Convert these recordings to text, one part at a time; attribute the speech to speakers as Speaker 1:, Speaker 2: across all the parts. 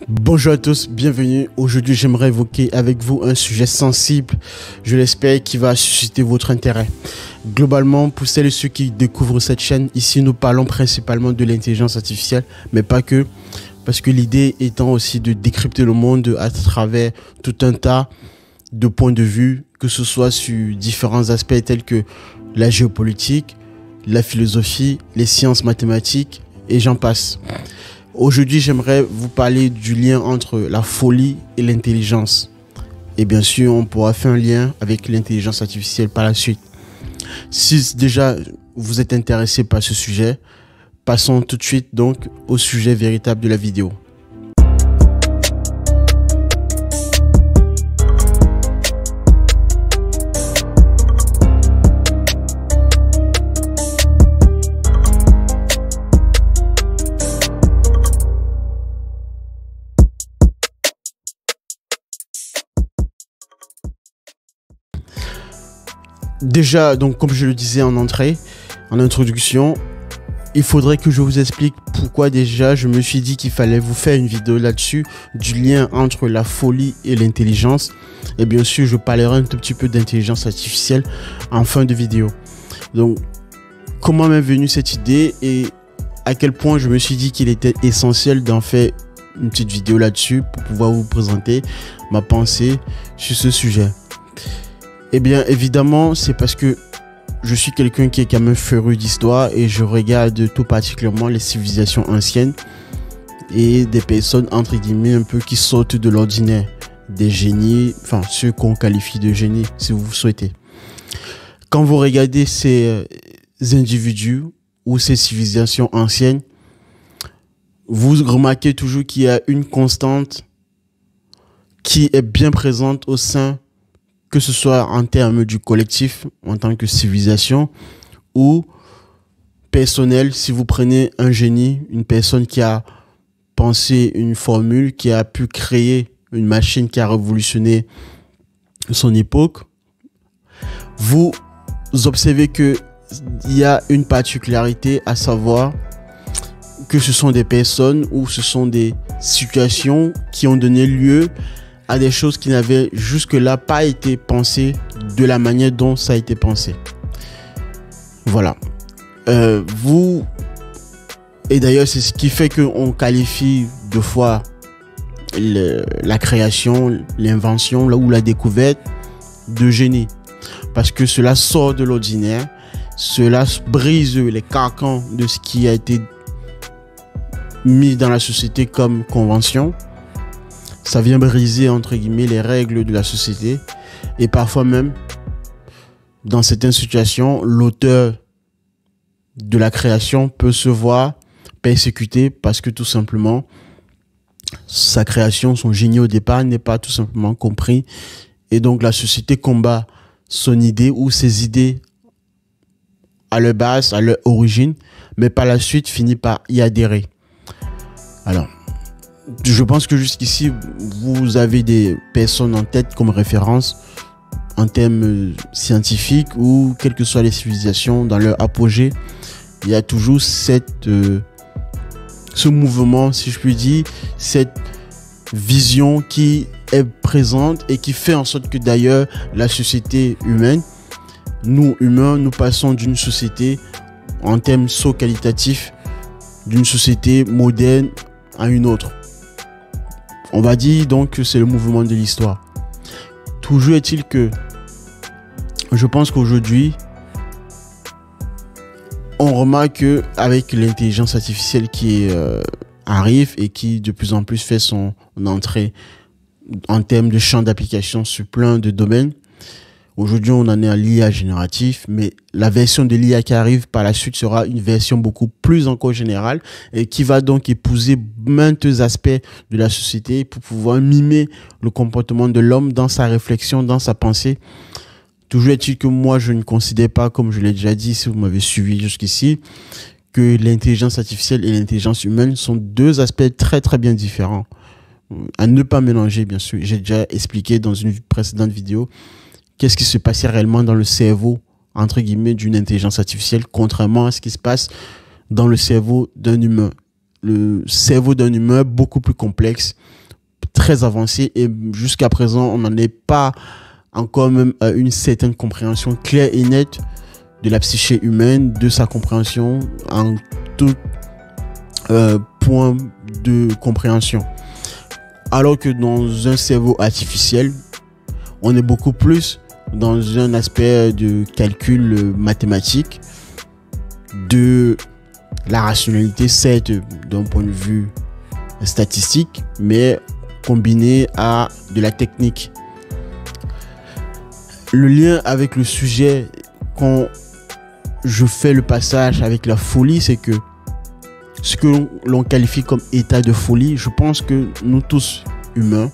Speaker 1: Bonjour à tous, bienvenue. Aujourd'hui, j'aimerais évoquer avec vous un sujet sensible, je l'espère, qui va susciter votre intérêt. Globalement, pour celles et ceux qui découvrent cette chaîne, ici nous parlons principalement de l'intelligence artificielle, mais pas que, parce que l'idée étant aussi de décrypter le monde à travers tout un tas de points de vue, que ce soit sur différents aspects tels que la géopolitique, la philosophie, les sciences mathématiques, et j'en passe. Aujourd'hui, j'aimerais vous parler du lien entre la folie et l'intelligence. Et bien sûr, on pourra faire un lien avec l'intelligence artificielle par la suite. Si déjà vous êtes intéressé par ce sujet, passons tout de suite donc au sujet véritable de la vidéo. Déjà, donc comme je le disais en introduction, il faudrait que je vous explique pourquoi déjà je me suis dit qu'il fallait vous faire une vidéo là-dessus, du lien entre la folie et l'intelligence. Et bien sûr, je parlerai un tout petit peu d'intelligence artificielle en fin de vidéo. Donc, comment m'est venue cette idée et à quel point je me suis dit qu'il était essentiel d'en faire une petite vidéo là-dessus pour pouvoir vous présenter ma pensée sur ce sujet. Eh bien, évidemment, c'est parce que je suis quelqu'un qui est quand même féru d'histoire et je regarde tout particulièrement les civilisations anciennes et des personnes, entre guillemets, un peu qui sortent de l'ordinaire. Des génies, enfin, ceux qu'on qualifie de génies, si vous souhaitez. Quand vous regardez ces individus ou ces civilisations anciennes, vous remarquez toujours qu'il y a une constante qui est bien présente au sein, que ce soit en termes du collectif, en tant que civilisation, ou personnel, si vous prenez un génie, une personne qui a pensé une formule, qui a pu créer une machine qui a révolutionné son époque, vous observez qu'il y a une particularité, à savoir que ce sont des personnes ou ce sont des situations qui ont donné lieu à des choses qui n'avaient jusque-là pas été pensées de la manière dont ça a été pensé. Voilà. Et d'ailleurs, c'est ce qui fait qu'on qualifie deux fois la création, l'invention ou la découverte de génie. Parce que cela sort de l'ordinaire, cela brise les carcans de ce qui a été mis dans la société comme convention. Ça vient briser, entre guillemets, les règles de la société. Et parfois même, dans certaines situations, l'auteur de la création peut se voir persécuté parce que tout simplement, sa création, son génie au départ n'est pas tout simplement compris. Et donc, la société combat son idée ou ses idées à leur base, à leur origine, mais par la suite finit par y adhérer. Alors, je pense que jusqu'ici, vous avez des personnes en tête comme référence en termes scientifiques ou quelles que soient les civilisations dans leur apogée. Il y a toujours ce mouvement, si je puis dire, cette vision qui est présente et qui fait en sorte que d'ailleurs la société humaine, nous humains, nous passons d'une société en termes qualitatifs, d'une société moderne à une autre. On va dire donc que c'est le mouvement de l'histoire. Toujours est-il que je pense qu'aujourd'hui, on remarque qu'avec l'intelligence artificielle qui arrive et qui de plus en plus fait son entrée en termes de champ d'application sur plein de domaines, aujourd'hui on en est à l'IA génératif, mais la version de l'IA qui arrive par la suite sera une version beaucoup plus encore générale et qui va donc épouser maintes aspects de la société pour pouvoir mimer le comportement de l'homme dans sa réflexion, dans sa pensée. Toujours est-il que moi je ne considère pas, comme je l'ai déjà dit si vous m'avez suivi jusqu'ici, que l'intelligence artificielle et l'intelligence humaine sont deux aspects très très bien différents. À ne pas mélanger, bien sûr. J'ai déjà expliqué dans une précédente vidéo qu'est-ce qui se passait réellement dans le cerveau, entre guillemets, d'une intelligence artificielle, contrairement à ce qui se passe dans le cerveau d'un humain. le cerveau d'un humain beaucoup plus complexe, très avancé, et jusqu'à présent, on n'en est pas encore même à une certaine compréhension claire et nette de la psyché humaine, de sa compréhension en tout point de compréhension. Alors que dans un cerveau artificiel, on est beaucoup plus dans un aspect de calcul mathématique, de la rationalité, certes d'un point de vue statistique, mais combiné à de la technique. Le lien avec le sujet, quand je fais le passage avec la folie, c'est que ce que l'on qualifie comme état de folie, je pense que nous tous humains,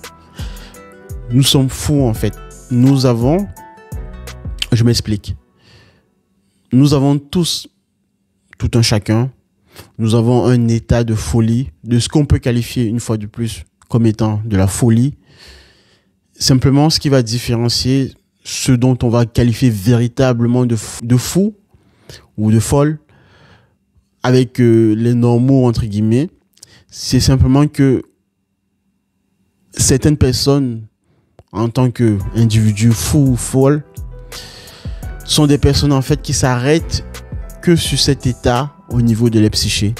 Speaker 1: nous sommes fous en fait. Nous avons, je m'explique, nous avons tous, tout un chacun, nous avons un état de folie, de ce qu'on peut qualifier une fois de plus comme étant de la folie. Simplement, ce qui va différencier ce dont on va qualifier véritablement de fou ou de folle avec les normaux entre guillemets, c'est simplement que certaines personnes en tant qu'individus fous ou folles sont des personnes en fait qui s'arrêtent que sur cet état au niveau de la psyché,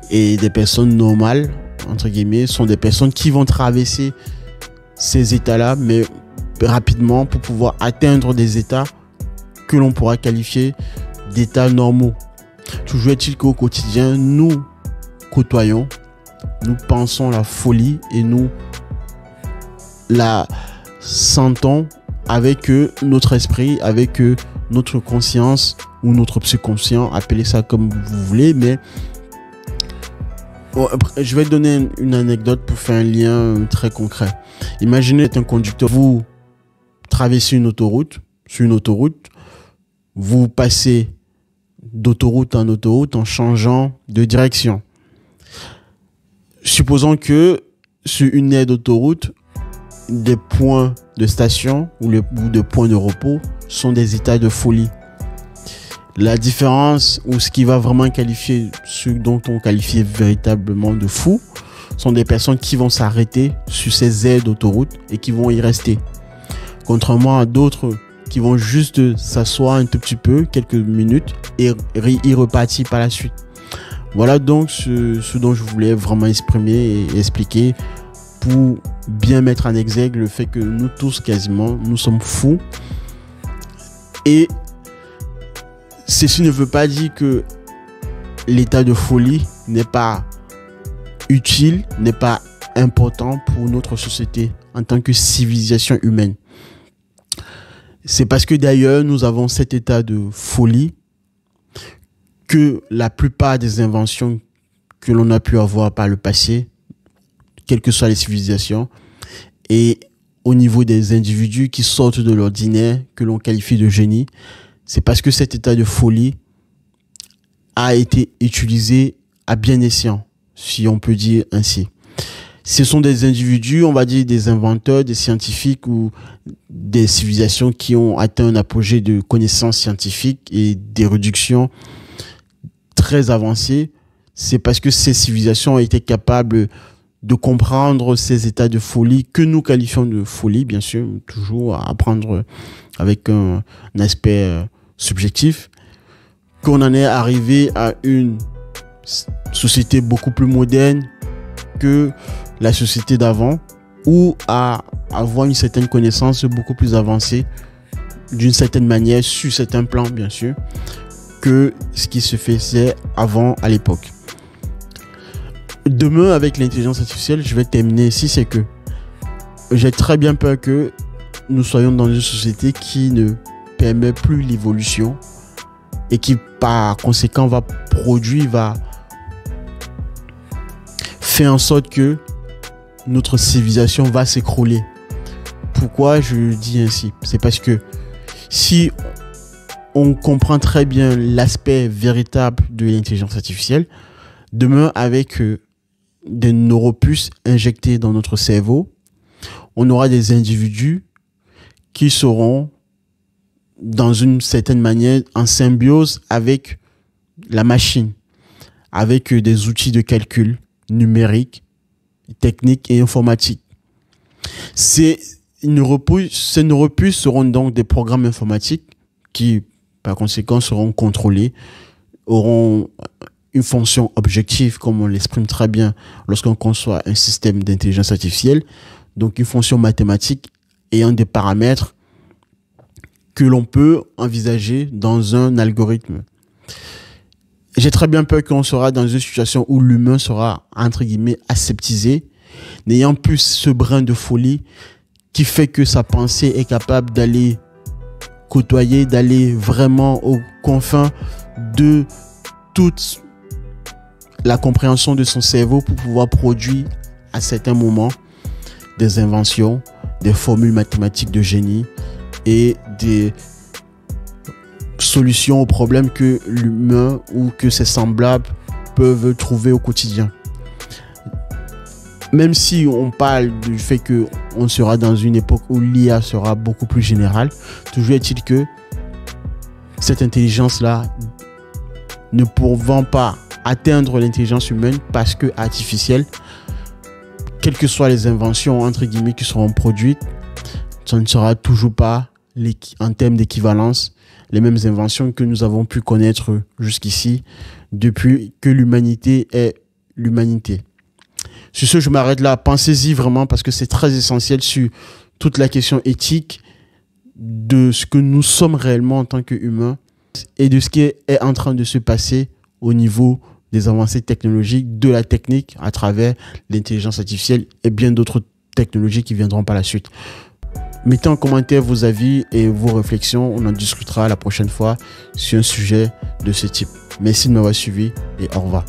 Speaker 1: et des personnes normales entre guillemets sont des personnes qui vont traverser ces états-là mais rapidement pour pouvoir atteindre des états que l'on pourra qualifier d'états normaux. Toujours est-il qu'au quotidien, nous côtoyons, nous pensons la folie et nous la sentons avec notre esprit, avec notre conscience ou notre subconscient, appelez ça comme vous voulez, mais je vais donner une anecdote pour faire un lien très concret. Imaginez un conducteur, vous traversez une autoroute, sur une autoroute, vous passez d'autoroute en autoroute en changeant de direction. Supposons que sur une aire d'autoroute, des points de station ou des points de repos sont des états de folie. La différence ou ce qui va vraiment qualifier ceux dont on qualifie véritablement de fous sont des personnes qui vont s'arrêter sur ces aires d'autoroute et qui vont y rester. Contrairement à d'autres qui vont juste s'asseoir un tout petit peu, quelques minutes, et y repartir par la suite. Voilà donc ce dont je voulais vraiment exprimer et expliquer pour bien mettre en exergue le fait que nous tous quasiment, nous sommes fous. Et ceci ne veut pas dire que l'état de folie n'est pas utile, n'est pas important pour notre société en tant que civilisation humaine. C'est parce que d'ailleurs, nous avons cet état de folie que la plupart des inventions que l'on a pu avoir par le passé, quelles que soient les civilisations, et au niveau des individus qui sortent de l'ordinaire, que l'on qualifie de génie, c'est parce que cet état de folie a été utilisé à bien escient, si on peut dire ainsi. Ce sont des individus, on va dire des inventeurs, des scientifiques ou des civilisations qui ont atteint un apogée de connaissances scientifiques et des réductions très avancées. C'est parce que ces civilisations ont été capables de comprendre ces états de folie que nous qualifions de folie, bien sûr, toujours à prendre avec un aspect subjectif, qu'on en est arrivé à une société beaucoup plus moderne que la société d'avant, ou à avoir une certaine connaissance beaucoup plus avancée d'une certaine manière sur certains plans bien sûr que ce qui se faisait avant à l'époque. Demain avec l'intelligence artificielle, je vais terminer ici, c'est que j'ai très bien peur que nous soyons dans une société qui ne permet plus l'évolution et qui par conséquent va faire en sorte que notre civilisation va s'écrouler. Pourquoi je dis ainsi? C'est parce que si on comprend très bien l'aspect véritable de l'intelligence artificielle, demain avec des neuropuces injectées dans notre cerveau, on aura des individus qui seront dans une certaine manière en symbiose avec la machine, avec des outils de calcul numérique, technique et informatique. Ces neuropuces seront donc des programmes informatiques qui, par conséquent, seront contrôlés, auront une fonction objective, comme on l'exprime très bien lorsqu'on conçoit un système d'intelligence artificielle, donc une fonction mathématique ayant des paramètres que l'on peut envisager dans un algorithme. J'ai très bien peur qu'on sera dans une situation où l'humain sera, entre guillemets, aseptisé, n'ayant plus ce brin de folie qui fait que sa pensée est capable d'aller côtoyer, d'aller vraiment aux confins de toute la compréhension de son cerveau pour pouvoir produire à certains moments des inventions, des formules mathématiques de génie et des solutions aux problèmes que l'humain ou que ses semblables peuvent trouver au quotidien. Même si on parle du fait qu'on sera dans une époque où l'IA sera beaucoup plus générale, toujours est-il que cette intelligence-là ne pouvant pas atteindre l'intelligence humaine parce que artificielle, quelles que soient les inventions entre guillemets qui seront produites, ça ne sera toujours pas en termes d'équivalence les mêmes inventions que nous avons pu connaître jusqu'ici depuis que l'humanité est l'humanité. Sur ce, je m'arrête là. Pensez-y vraiment parce que c'est très essentiel sur toute la question éthique de ce que nous sommes réellement en tant qu'humains et de ce qui est en train de se passer au niveau des avancées technologiques, de la technique à travers l'intelligence artificielle et bien d'autres technologies qui viendront par la suite. Mettez en commentaire vos avis et vos réflexions. On en discutera la prochaine fois sur un sujet de ce type. Merci de m'avoir suivi et au revoir.